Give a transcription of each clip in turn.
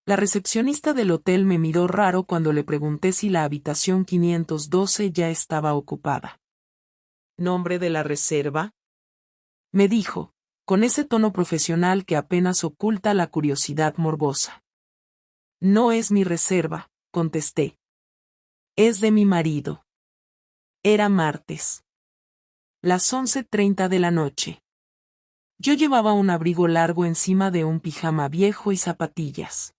La recepcionista del hotel me miró raro cuando le pregunté si la habitación 512 ya estaba ocupada. ¿Nombre de la reserva?, me dijo, con ese tono profesional que apenas oculta la curiosidad morbosa. No es mi reserva, contesté. Es de mi marido. Era martes. Las 11:30 de la noche. Yo llevaba un abrigo largo encima de un pijama viejo y zapatillas.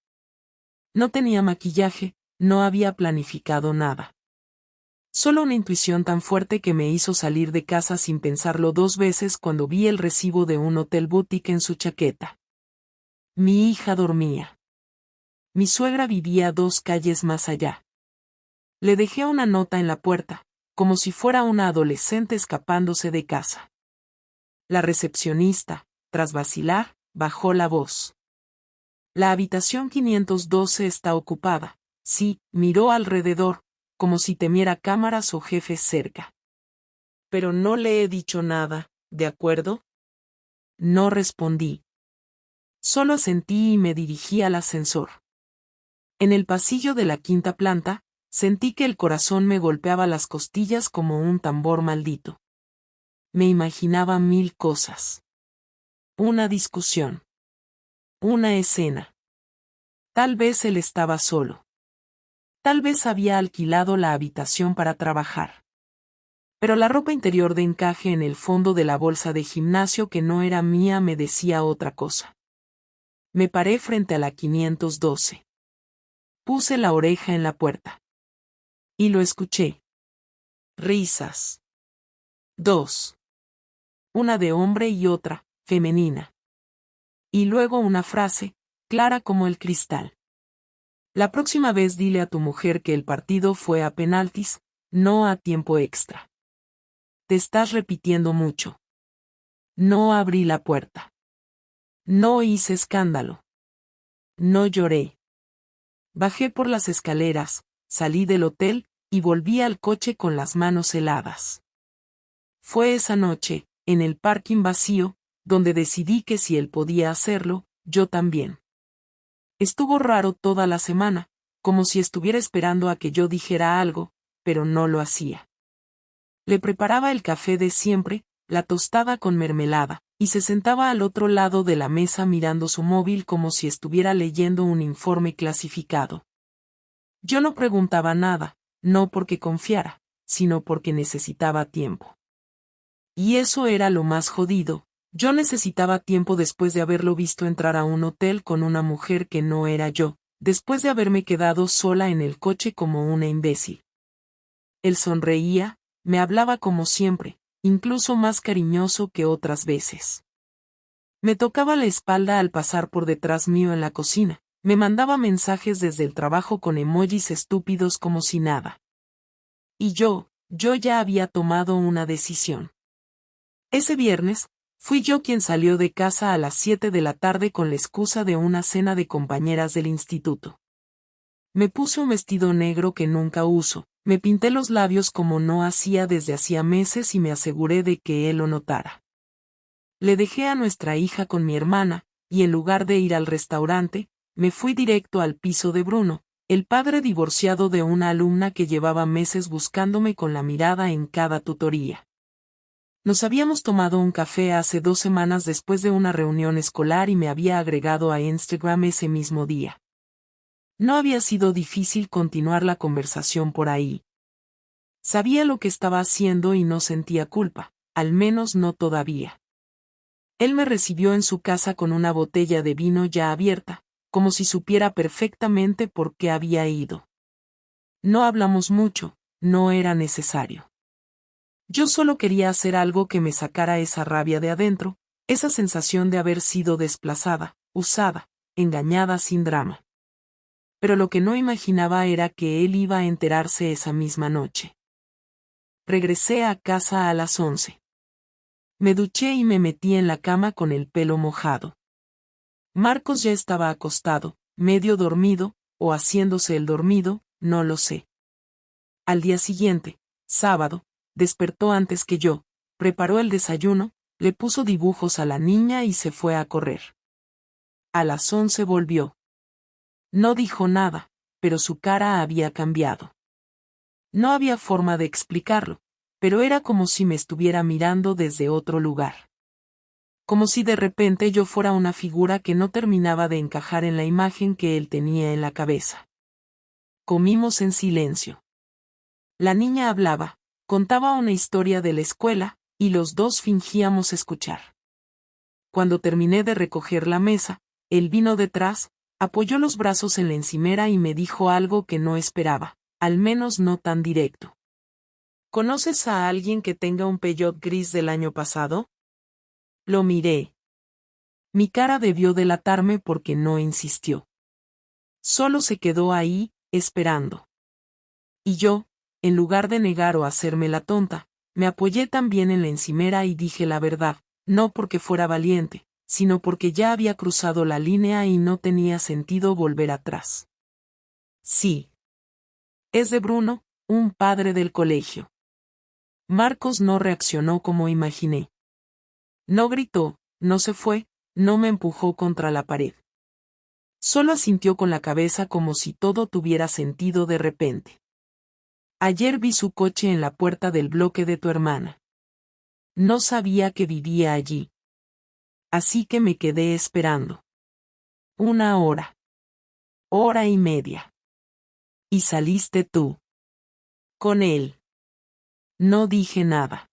No tenía maquillaje, no había planificado nada. Solo una intuición tan fuerte que me hizo salir de casa sin pensarlo 2 veces cuando vi el recibo de un hotel boutique en su chaqueta. Mi hija dormía. Mi suegra vivía 2 calles más allá. Le dejé una nota en la puerta, como si fuera una adolescente escapándose de casa. La recepcionista, tras vacilar, bajó la voz. La habitación 512 está ocupada. Sí, miró alrededor, como si temiera cámaras o jefes cerca. Pero no le he dicho nada, ¿de acuerdo? No respondí. Solo asentí y me dirigí al ascensor. En el pasillo de la 5ª planta, sentí que el corazón me golpeaba las costillas como un tambor maldito. Me imaginaba 1000 cosas. Una discusión. Una escena. Tal vez él estaba solo. Tal vez había alquilado la habitación para trabajar. Pero la ropa interior de encaje en el fondo de la bolsa de gimnasio que no era mía me decía otra cosa. Me paré frente a la 512. Puse la oreja en la puerta. Y lo escuché. Risas. 2. Una de hombre y otra, femenina. Y luego una frase, clara como el cristal. La próxima vez dile a tu mujer que el partido fue a penaltis, no a tiempo extra. Te estás repitiendo mucho. No abrí la puerta. No hice escándalo. No lloré. Bajé por las escaleras, salí del hotel, y volví al coche con las manos heladas. Fue esa noche, en el parking vacío, donde decidí que si él podía hacerlo, yo también. Estuvo raro toda la semana, como si estuviera esperando a que yo dijera algo, pero no lo hacía. Le preparaba el café de siempre, la tostada con mermelada, y se sentaba al otro lado de la mesa mirando su móvil como si estuviera leyendo un informe clasificado. Yo no preguntaba nada, no porque confiara, sino porque necesitaba tiempo. Y eso era lo más jodido. Yo necesitaba tiempo después de haberlo visto entrar a un hotel con una mujer que no era yo, después de haberme quedado sola en el coche como una imbécil. Él sonreía, me hablaba como siempre, incluso más cariñoso que otras veces. Me tocaba la espalda al pasar por detrás mío en la cocina, me mandaba mensajes desde el trabajo con emojis estúpidos como si nada. Y yo ya había tomado una decisión. Ese viernes, fui yo quien salió de casa a las 7 de la tarde con la excusa de una cena de compañeras del instituto. Me puse un vestido negro que nunca uso, me pinté los labios como no hacía desde hacía meses y me aseguré de que él lo notara. Le dejé a nuestra hija con mi hermana, y en lugar de ir al restaurante, me fui directo al piso de Bruno, el padre divorciado de una alumna que llevaba meses buscándome con la mirada en cada tutoría. Nos habíamos tomado un café hace 2 semanas después de una reunión escolar y me había agregado a Instagram ese mismo día. No había sido difícil continuar la conversación por ahí. Sabía lo que estaba haciendo y no sentía culpa, al menos no todavía. Él me recibió en su casa con una botella de vino ya abierta, como si supiera perfectamente por qué había ido. No hablamos mucho, no era necesario. Yo solo quería hacer algo que me sacara esa rabia de adentro, esa sensación de haber sido desplazada, usada, engañada sin drama. Pero lo que no imaginaba era que él iba a enterarse esa misma noche. Regresé a casa a las 11. Me duché y me metí en la cama con el pelo mojado. Marcos ya estaba acostado, medio dormido, o haciéndose el dormido, no lo sé. Al día siguiente, sábado, despertó antes que yo, preparó el desayuno, le puso dibujos a la niña y se fue a correr. A las 11 volvió. No dijo nada, pero su cara había cambiado. No había forma de explicarlo, pero era como si me estuviera mirando desde otro lugar. Como si de repente yo fuera una figura que no terminaba de encajar en la imagen que él tenía en la cabeza. Comimos en silencio. La niña hablaba, contaba una historia de la escuela, y los dos fingíamos escuchar. Cuando terminé de recoger la mesa, él vino detrás, apoyó los brazos en la encimera y me dijo algo que no esperaba, al menos no tan directo. ¿Conoces a alguien que tenga un Peugeot gris del año pasado? Lo miré. Mi cara debió delatarme porque no insistió. Solo se quedó ahí, esperando. Y yo, en lugar de negar o hacerme la tonta, me apoyé también en la encimera y dije la verdad, no porque fuera valiente, sino porque ya había cruzado la línea y no tenía sentido volver atrás. Sí. Es de Bruno, un padre del colegio. Marcos no reaccionó como imaginé. No gritó, no se fue, no me empujó contra la pared. Solo asintió con la cabeza como si todo tuviera sentido de repente. Ayer vi su coche en la puerta del bloque de tu hermana. No sabía que vivía allí. Así que me quedé esperando. 1 hora. 1 hora y media. Y saliste tú. Con él. No dije nada.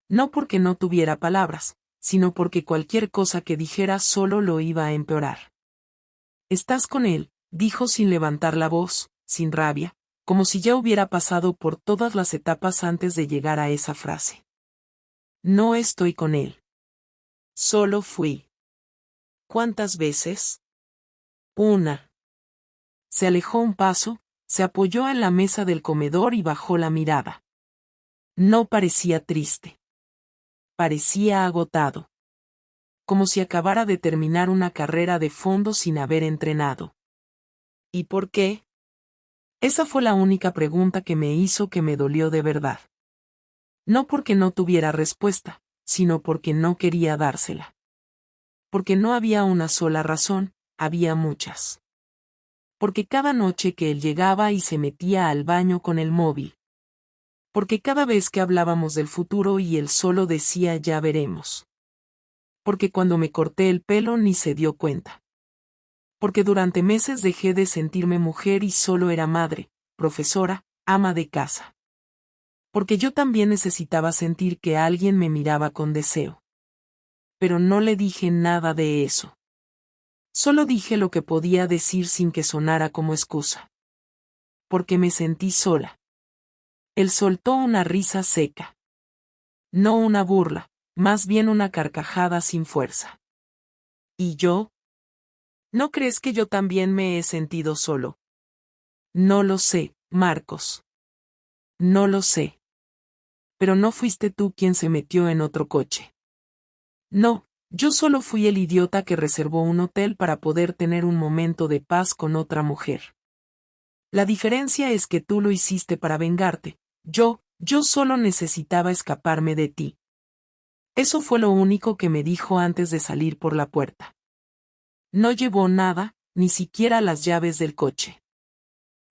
No porque no tuviera palabras, sino porque cualquier cosa que dijera solo lo iba a empeorar. Estás con él, dijo sin levantar la voz, sin rabia, como si ya hubiera pasado por todas las etapas antes de llegar a esa frase. No estoy con él. Solo fui. ¿Cuántas veces? 1. Se alejó un paso, se apoyó en la mesa del comedor y bajó la mirada. No parecía triste. Parecía agotado. Como si acabara de terminar una carrera de fondo sin haber entrenado. ¿Y por qué? Esa fue la única pregunta que me hizo que me dolió de verdad. No porque no tuviera respuesta, sino porque no quería dársela. Porque no había una sola razón, había muchas. Porque cada noche que él llegaba y se metía al baño con el móvil. Porque cada vez que hablábamos del futuro y él solo decía ya veremos. Porque cuando me corté el pelo ni se dio cuenta. Porque durante meses dejé de sentirme mujer y solo era madre, profesora, ama de casa. Porque yo también necesitaba sentir que alguien me miraba con deseo. Pero no le dije nada de eso. Solo dije lo que podía decir sin que sonara como excusa. Porque me sentí sola. Él soltó una risa seca. No una burla, más bien una carcajada sin fuerza. ¿Y yo? ¿No crees que yo también me he sentido solo? No lo sé, Marcos. No lo sé. Pero no fuiste tú quien se metió en otro coche. No, yo solo fui el idiota que reservó un hotel para poder tener un momento de paz con otra mujer. La diferencia es que tú lo hiciste para vengarte, yo solo necesitaba escaparme de ti. Eso fue lo único que me dijo antes de salir por la puerta. No llevó nada, ni siquiera las llaves del coche.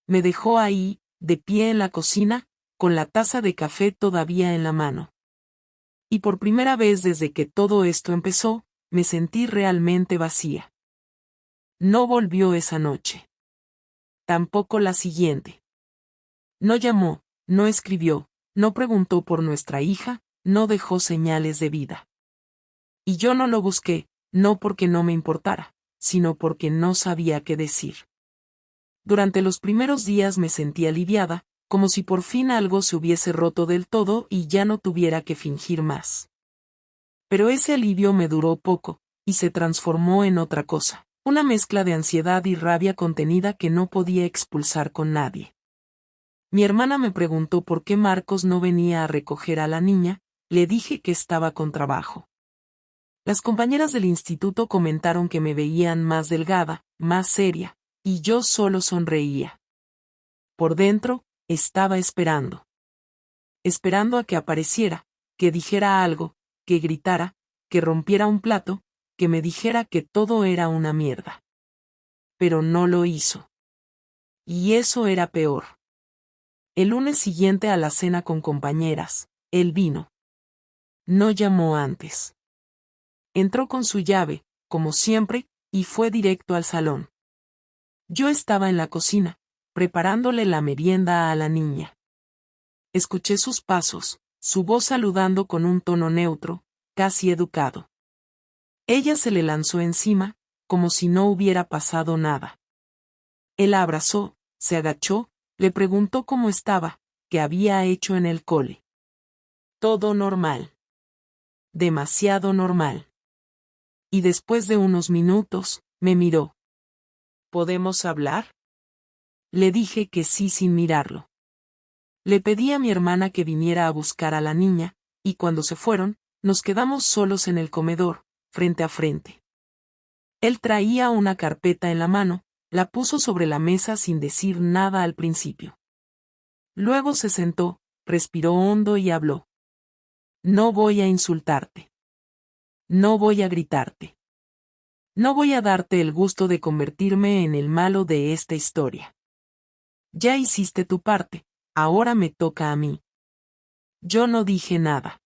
Me dejó ahí, de pie en la cocina, con la taza de café todavía en la mano. Y por primera vez desde que todo esto empezó, me sentí realmente vacía. No volvió esa noche. Tampoco la siguiente. No llamó, no escribió, no preguntó por nuestra hija, no dejó señales de vida. Y yo no lo busqué, no porque no me importara, sino porque no sabía qué decir. Durante los primeros días me sentí aliviada, como si por fin algo se hubiese roto del todo y ya no tuviera que fingir más. Pero ese alivio me duró poco, y se transformó en otra cosa, una mezcla de ansiedad y rabia contenida que no podía expulsar con nadie. Mi hermana me preguntó por qué Marcos no venía a recoger a la niña, le dije que estaba con trabajo. Las compañeras del instituto comentaron que me veían más delgada, más seria, y yo solo sonreía. Por dentro, estaba esperando. Esperando a que apareciera, que dijera algo, que gritara, que rompiera un plato, que me dijera que todo era una mierda. pero no lo hizo. Y eso era peor. El lunes siguiente a la cena con compañeras, él vino. No llamó antes. Entró con su llave, como siempre, y fue directo al salón. Yo estaba en la cocina, preparándole la merienda a la niña. Escuché sus pasos, su voz saludando con un tono neutro, casi educado. Ella se le lanzó encima, como si no hubiera pasado nada. Él la abrazó, se agachó, le preguntó cómo estaba, qué había hecho en el cole. Todo normal. Demasiado normal. Y después de unos minutos, me miró. ¿Podemos hablar? Le dije que sí sin mirarlo. Le pedí a mi hermana que viniera a buscar a la niña, y cuando se fueron, nos quedamos solos en el comedor, frente a frente. Él traía una carpeta en la mano, la puso sobre la mesa sin decir nada al principio. Luego se sentó, respiró hondo y habló. No voy a insultarte. No voy a gritarte. No voy a darte el gusto de convertirme en el malo de esta historia. Ya hiciste tu parte, ahora me toca a mí. Yo no dije nada.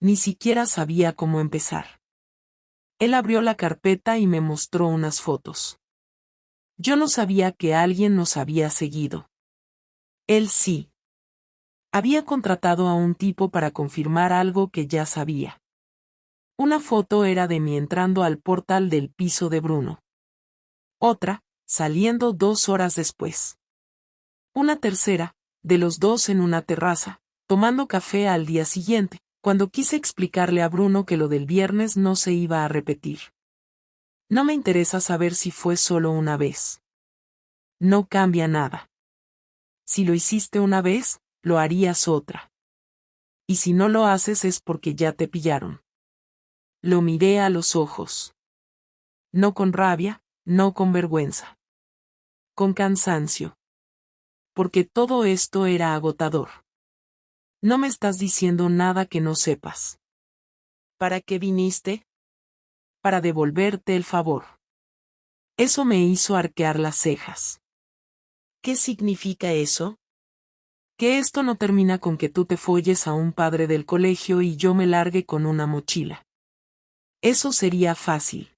Ni siquiera sabía cómo empezar. Él abrió la carpeta y me mostró unas fotos. Yo no sabía que alguien nos había seguido. Él sí. Había contratado a un tipo para confirmar algo que ya sabía. Una foto era de mí entrando al portal del piso de Bruno. Otra, saliendo 2 horas después. Una tercera, de los dos en una terraza, tomando café al día siguiente, cuando quise explicarle a Bruno que lo del viernes no se iba a repetir. No me interesa saber si fue solo una vez. No cambia nada. Si lo hiciste una vez, lo harías otra. Y si no lo haces es porque ya te pillaron. Lo miré a los ojos. No con rabia, no con vergüenza. Con cansancio. Porque todo esto era agotador. No me estás diciendo nada que no sepas. ¿Para qué viniste? Para devolverte el favor. Eso me hizo arquear las cejas. ¿Qué significa eso? Que esto no termina con que tú te folles a un padre del colegio y yo me largue con una mochila. Eso sería fácil.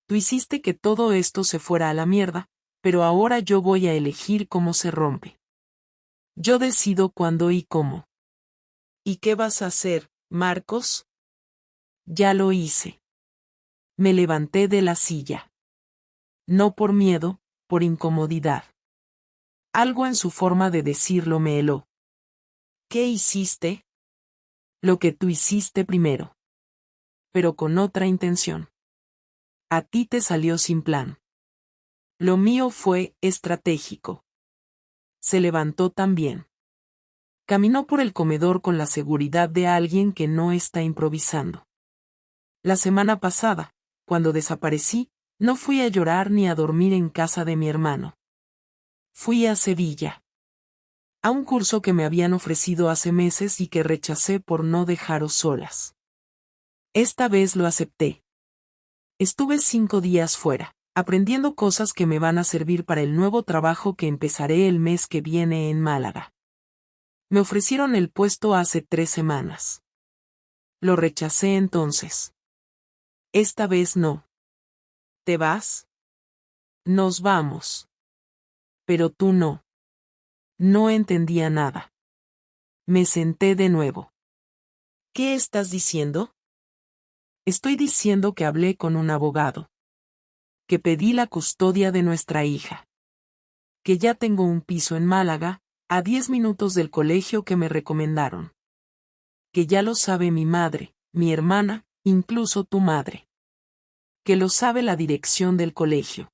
Tú hiciste que todo esto se fuera a la mierda, pero ahora yo voy a elegir cómo se rompe. Yo decido cuándo y cómo. ¿Y qué vas a hacer, Marcos? Ya lo hice. Me levanté de la silla. No por miedo, por incomodidad. Algo en su forma de decirlo me heló. ¿Qué hiciste? Lo que tú hiciste primero. Pero con otra intención. A ti te salió sin plan. Lo mío fue estratégico. Se levantó también. Caminó por el comedor con la seguridad de alguien que no está improvisando. La semana pasada, cuando desaparecí, no fui a llorar ni a dormir en casa de mi hermano. Fui a Sevilla. A un curso que me habían ofrecido hace meses y que rechacé por no dejaros solas. Esta vez lo acepté. Estuve 5 días fuera, aprendiendo cosas que me van a servir para el nuevo trabajo que empezaré el mes que viene en Málaga. Me ofrecieron el puesto hace 3 semanas. Lo rechacé entonces. Esta vez no. ¿Te vas? Nos vamos. Pero tú no. No entendía nada. Me senté de nuevo. ¿Qué estás diciendo? Estoy diciendo que hablé con un abogado. Que pedí la custodia de nuestra hija. Que ya tengo un piso en Málaga, a 10 minutos del colegio que me recomendaron. Que ya lo sabe mi madre, mi hermana, incluso tu madre. Que lo sabe la dirección del colegio.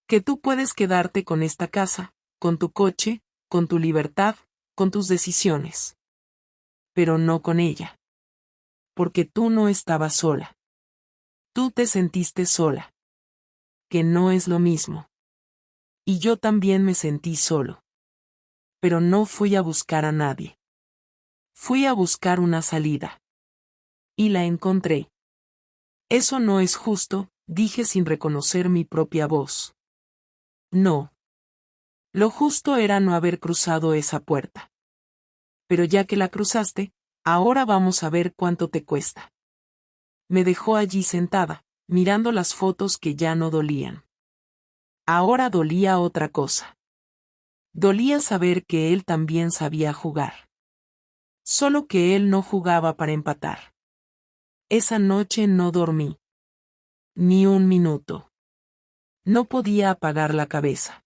Que tú puedes quedarte con esta casa, con tu coche, con tu libertad, con tus decisiones. Pero no con ella. Porque tú no estabas sola. Tú te sentiste sola. Que no es lo mismo. Y yo también me sentí solo. Pero no fui a buscar a nadie. Fui a buscar una salida. Y la encontré. Eso no es justo, dije sin reconocer mi propia voz. No. Lo justo era no haber cruzado esa puerta. Pero ya que la cruzaste, ahora vamos a ver cuánto te cuesta. Me dejó allí sentada, mirando las fotos que ya no dolían. Ahora dolía otra cosa. Dolía saber que él también sabía jugar. Solo que él no jugaba para empatar. Esa noche no dormí. Ni un minuto. No podía apagar la cabeza.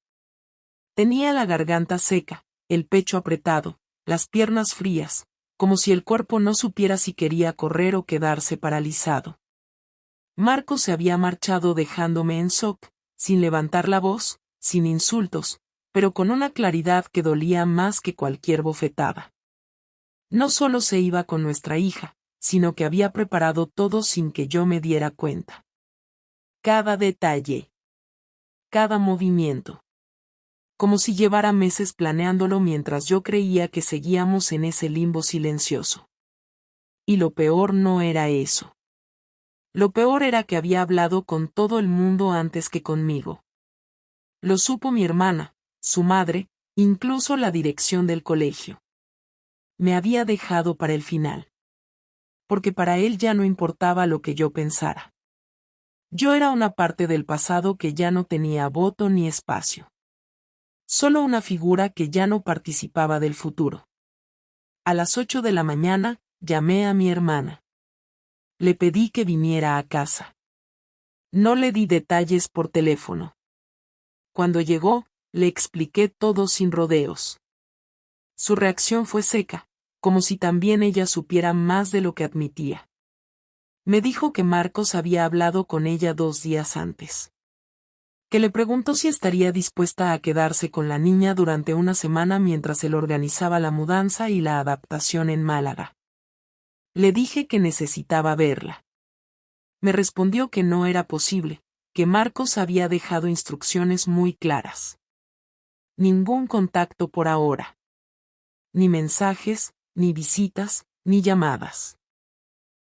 Tenía la garganta seca, el pecho apretado, las piernas frías, como si el cuerpo no supiera si quería correr o quedarse paralizado. Marco se había marchado dejándome en shock, sin levantar la voz, sin insultos, pero con una claridad que dolía más que cualquier bofetada. No solo se iba con nuestra hija, sino que había preparado todo sin que yo me diera cuenta. Cada detalle. Cada movimiento. Como si llevara meses planeándolo mientras yo creía que seguíamos en ese limbo silencioso. Y lo peor no era eso. Lo peor era que había hablado con todo el mundo antes que conmigo. Lo supo mi hermana, su madre, incluso la dirección del colegio. Me había dejado para el final. Porque para él ya no importaba lo que yo pensara. Yo era una parte del pasado que ya no tenía voto ni espacio. Solo una figura que ya no participaba del futuro. A las 8 de la mañana, llamé a mi hermana. Le pedí que viniera a casa. No le di detalles por teléfono. Cuando llegó, le expliqué todo sin rodeos. Su reacción fue seca, como si también ella supiera más de lo que admitía. Me dijo que Marcos había hablado con ella 2 días antes. Que le preguntó si estaría dispuesta a quedarse con la niña durante una semana mientras él organizaba la mudanza y la adaptación en Málaga. Le dije que necesitaba verla. Me respondió que no era posible, que Marcos había dejado instrucciones muy claras. Ningún contacto por ahora. Ni mensajes, ni visitas, ni llamadas.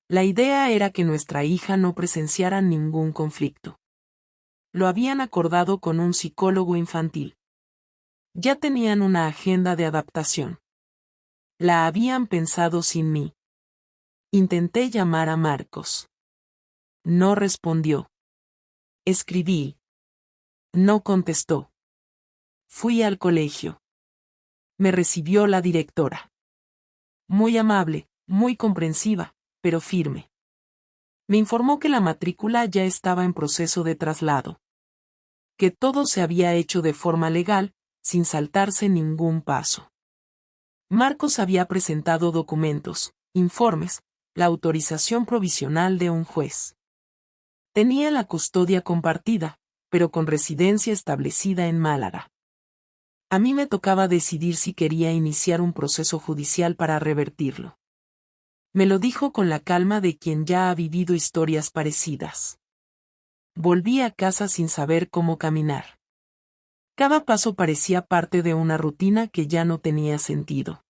La idea era que nuestra hija no presenciara ningún conflicto. Lo habían acordado con un psicólogo infantil. Ya tenían una agenda de adaptación. La habían pensado sin mí. Intenté llamar a Marcos. No respondió. Escribí. No contestó. Fui al colegio. Me recibió la directora. Muy amable, muy comprensiva, pero firme. Me informó que la matrícula ya estaba en proceso de traslado. Que todo se había hecho de forma legal, sin saltarse ningún paso. Marcos había presentado documentos, informes, la autorización provisional de un juez. Tenía la custodia compartida, pero con residencia establecida en Málaga. A mí me tocaba decidir si quería iniciar un proceso judicial para revertirlo. Me lo dijo con la calma de quien ya ha vivido historias parecidas. Volví a casa sin saber cómo caminar. Cada paso parecía parte de una rutina que ya no tenía sentido.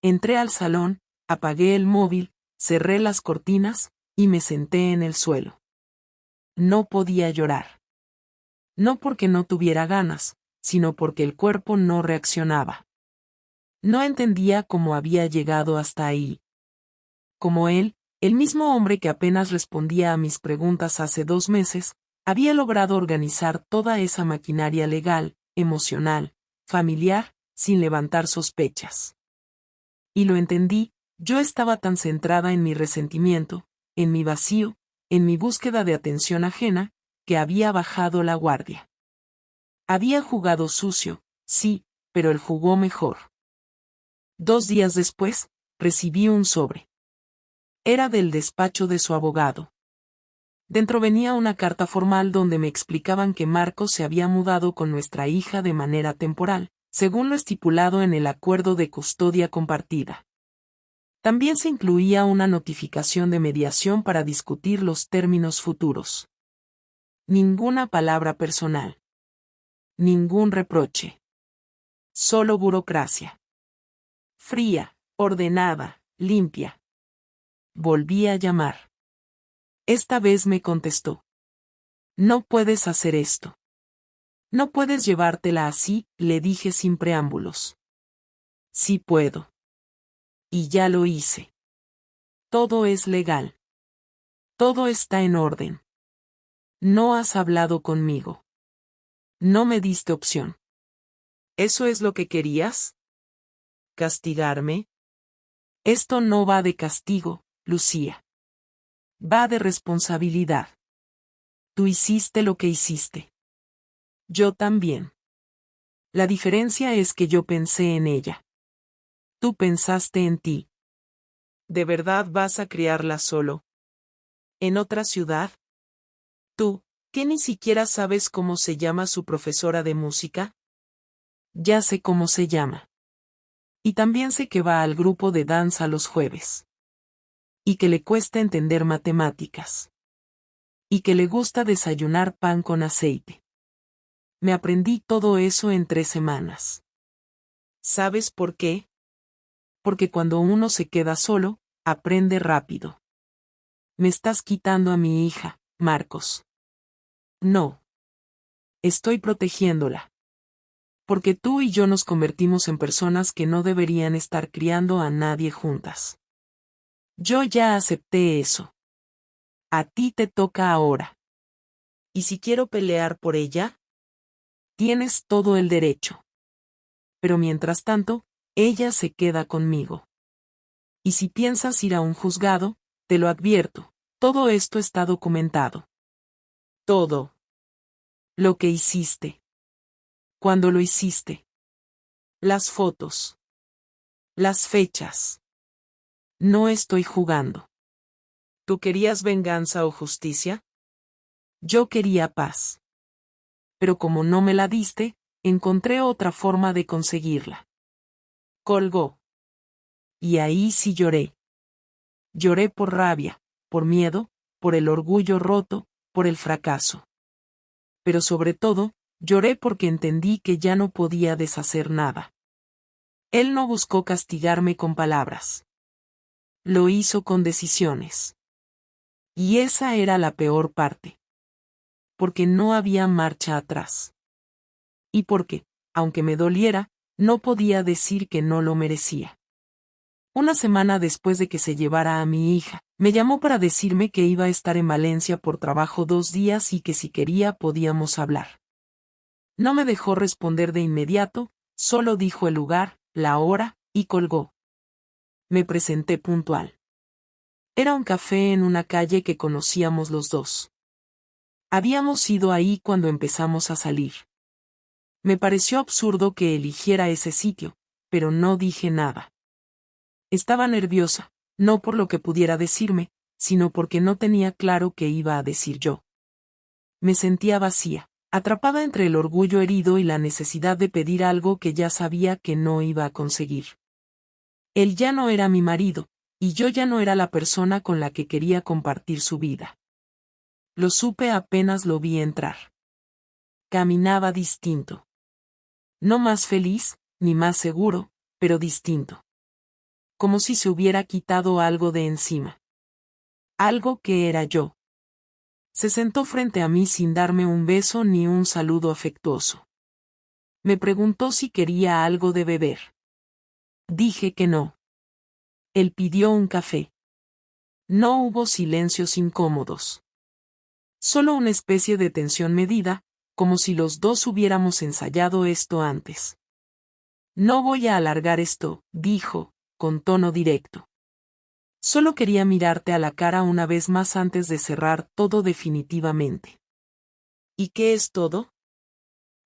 Entré al salón, apagué el móvil, cerré las cortinas, y me senté en el suelo. No podía llorar. No porque no tuviera ganas, sino porque el cuerpo no reaccionaba. No entendía cómo había llegado hasta ahí. Como él, el mismo hombre que apenas respondía a mis preguntas hace 2 meses, había logrado organizar toda esa maquinaria legal, emocional, familiar, sin levantar sospechas. Y lo entendí, yo estaba tan centrada en mi resentimiento, en mi vacío, en mi búsqueda de atención ajena, que había bajado la guardia. Había jugado sucio, sí, pero él jugó mejor. 2 días después, recibí un sobre. Era del despacho de su abogado. Dentro venía una carta formal donde me explicaban que Marcos se había mudado con nuestra hija de manera temporal, según lo estipulado en el acuerdo de custodia compartida. También se incluía una notificación de mediación para discutir los términos futuros. Ninguna palabra personal. Ningún reproche. Solo burocracia. Fría, ordenada, limpia. Volví a llamar. Esta vez me contestó. No puedes hacer esto. No puedes llevártela así, le dije sin preámbulos. Sí puedo. Y ya lo hice. Todo es legal. Todo está en orden. No has hablado conmigo. No me diste opción. ¿Eso es lo que querías? ¿Castigarme? Esto no va de castigo, Lucía. Va de responsabilidad. Tú hiciste lo que hiciste. Yo también. La diferencia es que yo pensé en ella. Tú pensaste en ti. ¿De verdad vas a criarla solo? ¿En otra ciudad? Tú, ¿que ni siquiera sabes cómo se llama su profesora de música? Ya sé cómo se llama. Y también sé que va al grupo de danza los jueves. Y que le cuesta entender matemáticas. Y que le gusta desayunar pan con aceite. Me aprendí todo eso en 3 semanas. ¿Sabes por qué? Porque cuando uno se queda solo, aprende rápido. Me estás quitando a mi hija, Marcos. No. Estoy protegiéndola. Porque tú y yo nos convertimos en personas que no deberían estar criando a nadie juntas. Yo ya acepté eso. A ti te toca ahora. ¿Y si quiero pelear por ella? Tienes todo el derecho. Pero mientras tanto, ella se queda conmigo. Y si piensas ir a un juzgado, te lo advierto, todo esto está documentado. Todo. Lo que hiciste. Cuando lo hiciste. Las fotos. Las fechas. No estoy jugando. ¿Tú querías venganza o justicia? Yo quería paz. Pero como no me la diste, encontré otra forma de conseguirla. Colgó. Y ahí sí lloré. Lloré por rabia, por miedo, por el orgullo roto, por el fracaso. Pero sobre todo, lloré porque entendí que ya no podía deshacer nada. Él no buscó castigarme con palabras. Lo hizo con decisiones. Y esa era la peor parte. Porque no había marcha atrás. Y porque, aunque me doliera, no podía decir que no lo merecía. Una semana después de que se llevara a mi hija, me llamó para decirme que iba a estar en Valencia por trabajo 2 días y que si quería podíamos hablar. No me dejó responder de inmediato, solo dijo el lugar, la hora, y colgó. Me presenté puntual. Era un café en una calle que conocíamos los dos. Habíamos ido ahí cuando empezamos a salir. Me pareció absurdo que eligiera ese sitio, pero no dije nada. Estaba nerviosa, no por lo que pudiera decirme, sino porque no tenía claro qué iba a decir yo. Me sentía vacía, atrapada entre el orgullo herido y la necesidad de pedir algo que ya sabía que no iba a conseguir. Él ya no era mi marido, y yo ya no era la persona con la que quería compartir su vida. Lo supe apenas lo vi entrar. Caminaba distinto. No más feliz, ni más seguro, pero distinto. Como si se hubiera quitado algo de encima. Algo que era yo. Se sentó frente a mí sin darme un beso ni un saludo afectuoso. Me preguntó si quería algo de beber. Dije que no. Él pidió un café. No hubo silencios incómodos. Solo una especie de tensión medida, como si los dos hubiéramos ensayado esto antes. No voy a alargar esto, dijo, con tono directo. Solo quería mirarte a la cara una vez más antes de cerrar todo definitivamente. ¿Y qué es todo?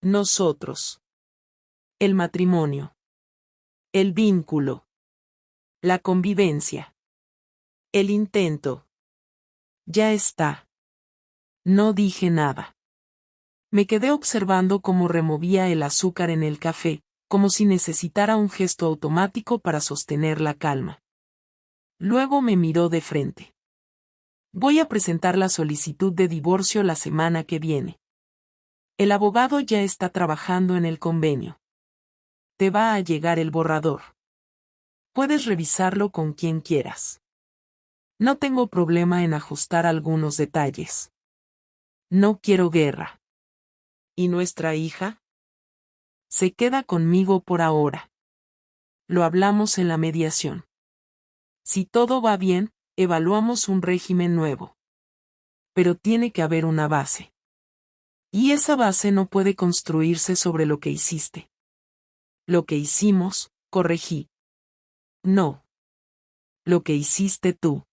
Nosotros. El matrimonio. El vínculo. La convivencia. El intento. Ya está. No dije nada. Me quedé observando cómo removía el azúcar en el café, como si necesitara un gesto automático para sostener la calma. Luego me miró de frente. Voy a presentar la solicitud de divorcio la semana que viene. El abogado ya está trabajando en el convenio. Te va a llegar el borrador. Puedes revisarlo con quien quieras. No tengo problema en ajustar algunos detalles. No quiero guerra. ¿Y nuestra hija? Se queda conmigo por ahora. Lo hablamos en la mediación. Si todo va bien, evaluamos un régimen nuevo. Pero tiene que haber una base. Y esa base no puede construirse sobre lo que hiciste. Lo que hicimos, corregí. No. Lo que hiciste tú.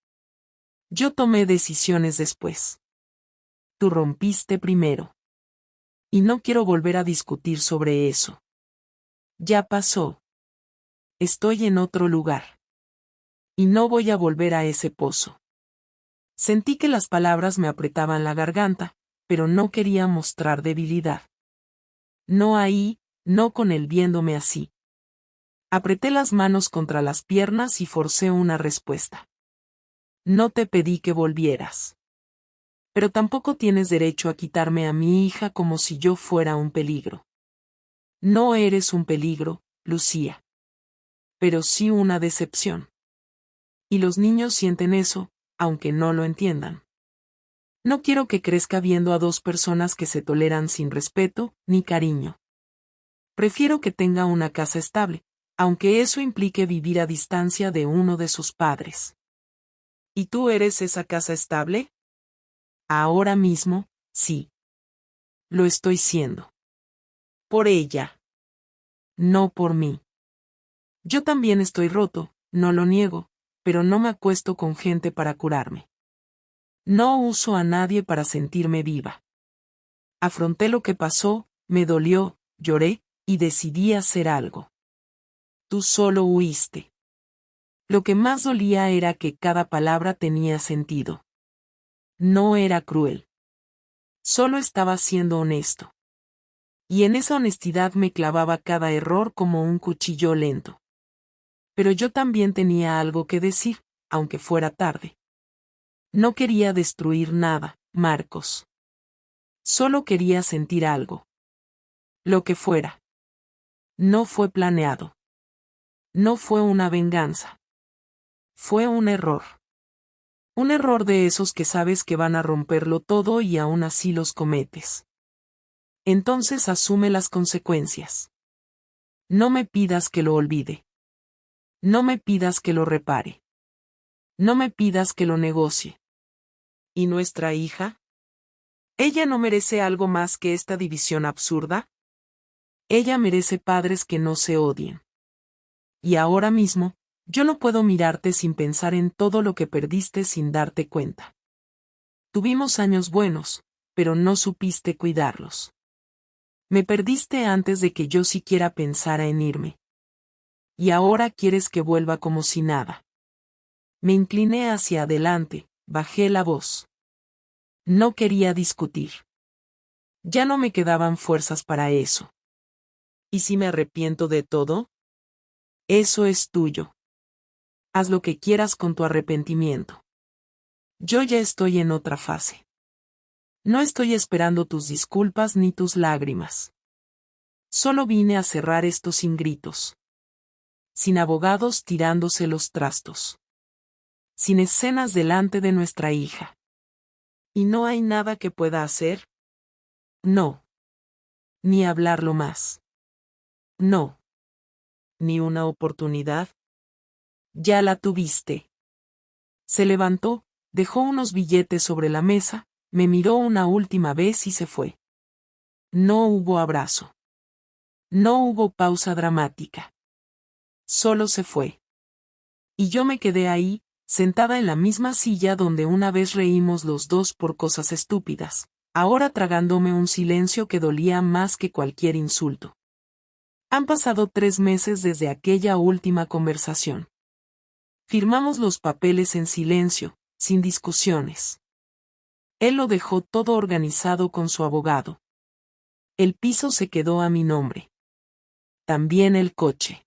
Yo tomé decisiones después. Tú rompiste primero. Y no quiero volver a discutir sobre eso. Ya pasó. Estoy en otro lugar. Y no voy a volver a ese pozo. Sentí que las palabras me apretaban la garganta, pero no quería mostrar debilidad. No ahí, no con él viéndome así. Apreté las manos contra las piernas y forcé una respuesta. No te pedí que volvieras. Pero tampoco tienes derecho a quitarme a mi hija como si yo fuera un peligro. No eres un peligro, Lucía. Pero sí una decepción. Y los niños sienten eso, aunque no lo entiendan. No quiero que crezca viendo a dos personas que se toleran sin respeto ni cariño. Prefiero que tenga una casa estable, aunque eso implique vivir a distancia de uno de sus padres. ¿Y tú eres esa casa estable? Ahora mismo, sí. Lo estoy siendo. Por ella. No por mí. Yo también estoy roto, no lo niego, pero no me acuesto con gente para curarme. No uso a nadie para sentirme viva. Afronté lo que pasó, me dolió, lloré, y decidí hacer algo. Tú solo huiste. Lo que más dolía era que cada palabra tenía sentido. No era cruel. Solo estaba siendo honesto. Y en esa honestidad me clavaba cada error como un cuchillo lento. Pero yo también tenía algo que decir, aunque fuera tarde. No quería destruir nada, Marcos. Solo quería sentir algo. Lo que fuera. No fue planeado. No fue una venganza. Fue un error. Un error de esos que sabes que van a romperlo todo y aún así los cometes. Entonces asume las consecuencias. No me pidas que lo olvide. No me pidas que lo repare. No me pidas que lo negocie. ¿Y nuestra hija? ¿Ella no merece algo más que esta división absurda? Ella merece padres que no se odien. Y ahora mismo, yo no puedo mirarte sin pensar en todo lo que perdiste sin darte cuenta. Tuvimos años buenos, pero no supiste cuidarlos. Me perdiste antes de que yo siquiera pensara en irme. Y ahora quieres que vuelva como si nada. Me incliné hacia adelante, bajé la voz. No quería discutir. Ya no me quedaban fuerzas para eso. ¿Y si me arrepiento de todo? Eso es tuyo. Haz lo que quieras con tu arrepentimiento. Yo ya estoy en otra fase. No estoy esperando tus disculpas ni tus lágrimas. Solo vine a cerrar esto sin gritos. Sin abogados tirándose los trastos. Sin escenas delante de nuestra hija. ¿Y no hay nada que pueda hacer? No. Ni hablarlo más. No. ¿Ni una oportunidad? Ya la tuviste. Se levantó, dejó unos billetes sobre la mesa, me miró una última vez y se fue. No hubo abrazo. No hubo pausa dramática. Solo se fue. Y yo me quedé ahí, sentada en la misma silla donde una vez reímos los dos por cosas estúpidas, ahora tragándome un silencio que dolía más que cualquier insulto. Han pasado 3 meses desde aquella última conversación. Firmamos los papeles en silencio, sin discusiones. Él lo dejó todo organizado con su abogado. El piso se quedó a mi nombre. También el coche.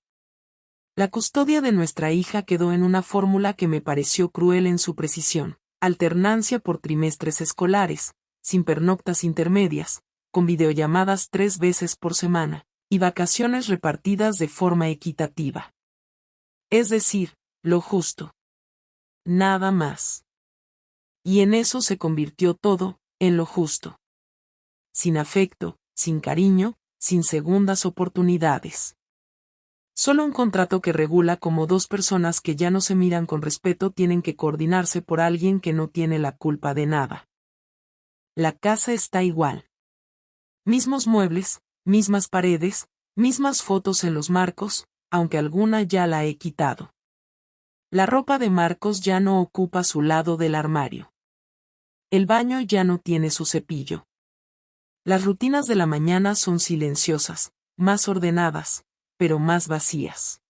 La custodia de nuestra hija quedó en una fórmula que me pareció cruel en su precisión: alternancia por trimestres escolares, sin pernoctas intermedias, con videollamadas 3 veces por semana, y vacaciones repartidas de forma equitativa. Es decir, lo justo. Nada más. Y en eso se convirtió todo, en lo justo. sin afecto, sin cariño, sin segundas oportunidades. Solo un contrato que regula cómo dos personas que ya no se miran con respeto tienen que coordinarse por alguien que no tiene la culpa de nada. La casa está igual. Mismos muebles, mismas paredes, mismas fotos en los marcos, aunque alguna ya la he quitado. La ropa de Marcos ya no ocupa su lado del armario. El baño ya no tiene su cepillo. Las rutinas de la mañana son silenciosas, más ordenadas, pero más vacías.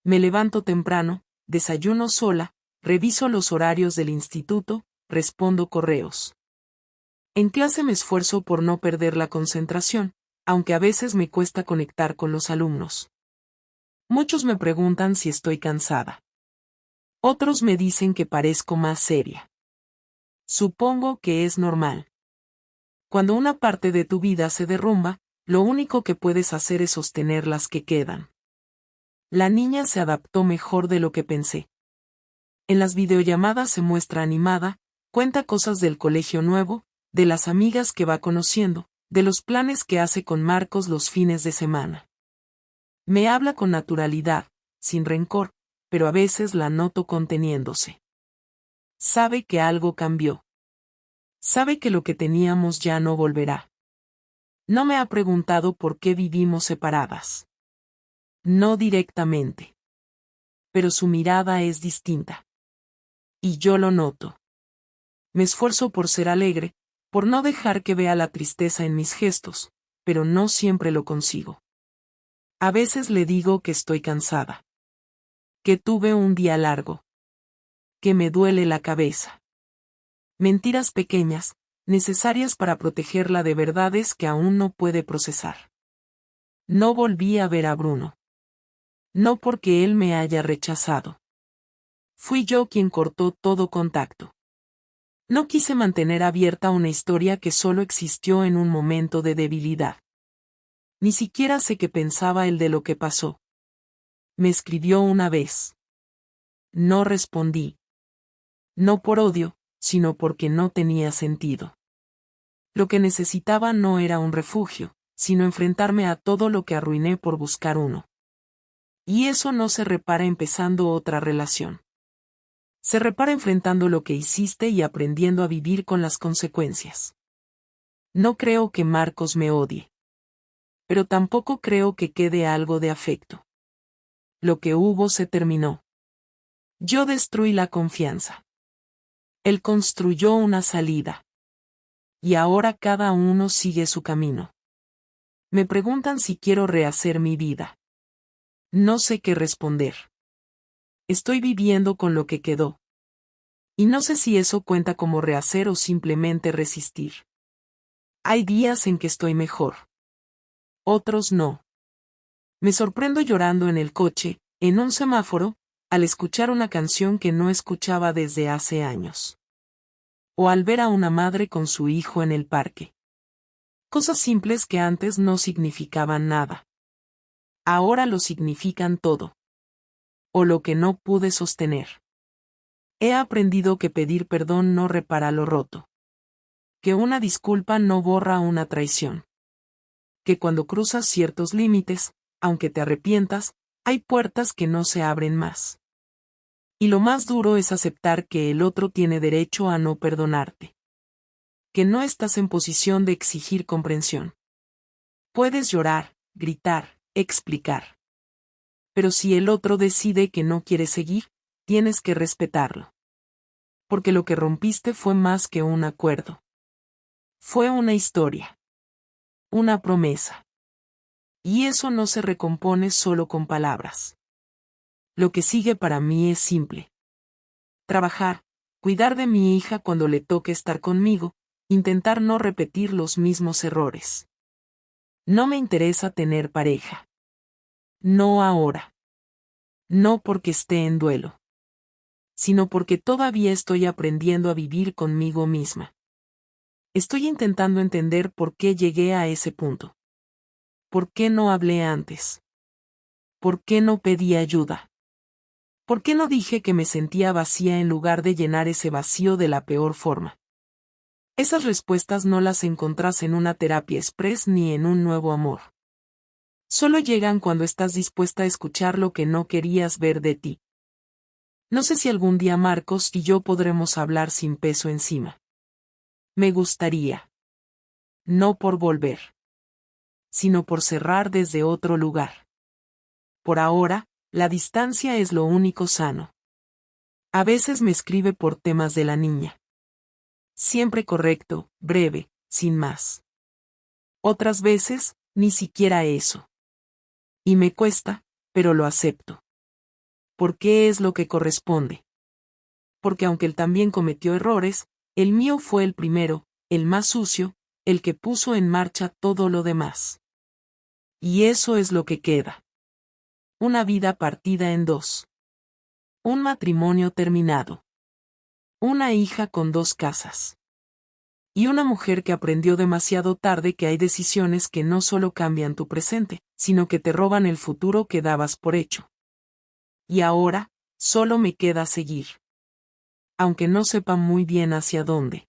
Me levanto temprano, desayuno sola, reviso los horarios del instituto, respondo correos. En clase me esfuerzo por no perder la concentración, aunque a veces me cuesta conectar con los alumnos. Muchos me preguntan si estoy cansada. Otros me dicen que parezco más seria. Supongo que es normal. Cuando una parte de tu vida se derrumba, lo único que puedes hacer es sostener las que quedan. La niña se adaptó mejor de lo que pensé. En las videollamadas se muestra animada, cuenta cosas del colegio nuevo, de las amigas que va conociendo, de los planes que hace con Marcos los fines de semana. Me habla con naturalidad, sin rencor, pero a veces la noto conteniéndose. Sabe que algo cambió. Sabe que lo que teníamos ya no volverá. No me ha preguntado por qué vivimos separadas. No directamente. Pero su mirada es distinta. Y yo lo noto. Me esfuerzo por ser alegre, por no dejar que vea la tristeza en mis gestos, pero no siempre lo consigo. A veces le digo que estoy cansada. Que tuve un día largo. Que me duele la cabeza. Mentiras pequeñas, necesarias para protegerla de verdades que aún no puede procesar. No volví a ver a Bruno. No porque él me haya rechazado. Fui yo quien cortó todo contacto. No quise mantener abierta una historia que solo existió en un momento de debilidad. Ni siquiera sé qué pensaba él de lo que pasó. Me escribió una vez. No respondí. No por odio, sino porque no tenía sentido. Lo que necesitaba no era un refugio, sino enfrentarme a todo lo que arruiné por buscar uno. Y eso no se repara empezando otra relación. Se repara enfrentando lo que hiciste y aprendiendo a vivir con las consecuencias. No creo que Marcos me odie. Pero tampoco creo que quede algo de afecto. Lo que hubo se terminó. Yo destruí la confianza. Él construyó una salida. Y ahora cada uno sigue su camino. Me preguntan si quiero rehacer mi vida. No sé qué responder. Estoy viviendo con lo que quedó. Y no sé si eso cuenta como rehacer o simplemente resistir. Hay días en que estoy mejor. Otros no. Me sorprendo llorando en el coche, en un semáforo, al escuchar una canción que no escuchaba desde hace años. O al ver a una madre con su hijo en el parque. Cosas simples que antes no significaban nada. Ahora lo significan todo. O lo que no pude sostener. He aprendido que pedir perdón no repara lo roto. Que una disculpa no borra una traición. Que cuando cruzas ciertos límites, aunque te arrepientas, hay puertas que no se abren más. Y lo más duro es aceptar que el otro tiene derecho a no perdonarte. Que no estás en posición de exigir comprensión. Puedes llorar, gritar, explicar. Pero si el otro decide que no quiere seguir, tienes que respetarlo. Porque lo que rompiste fue más que un acuerdo. Fue una historia. Una promesa. Y eso no se recompone solo con palabras. Lo que sigue para mí es simple. Trabajar, cuidar de mi hija cuando le toque estar conmigo, intentar no repetir los mismos errores. No me interesa tener pareja. No ahora. No porque esté en duelo. Sino porque todavía estoy aprendiendo a vivir conmigo misma. Estoy intentando entender por qué llegué a ese punto. ¿Por qué no hablé antes? ¿Por qué no pedí ayuda? ¿Por qué no dije que me sentía vacía en lugar de llenar ese vacío de la peor forma? Esas respuestas no las encontrás en una terapia express ni en un nuevo amor. Solo llegan cuando estás dispuesta a escuchar lo que no querías ver de ti. No sé si algún día Marcos y yo podremos hablar sin peso encima. Me gustaría. No por volver, sino por cerrar desde otro lugar. Por ahora, la distancia es lo único sano. A veces me escribe por temas de la niña. Siempre correcto, breve, sin más. Otras veces, ni siquiera eso. Y me cuesta, pero lo acepto. ¿Por qué es lo que corresponde? Porque aunque él también cometió errores, el mío fue el primero, el más sucio, el que puso en marcha todo lo demás. Y eso es lo que queda. Una vida partida en dos. Un matrimonio terminado. Una hija con 2 casas. Y una mujer que aprendió demasiado tarde que hay decisiones que no solo cambian tu presente, sino que te roban el futuro que dabas por hecho. Y ahora, solo me queda seguir. Aunque no sepa muy bien hacia dónde.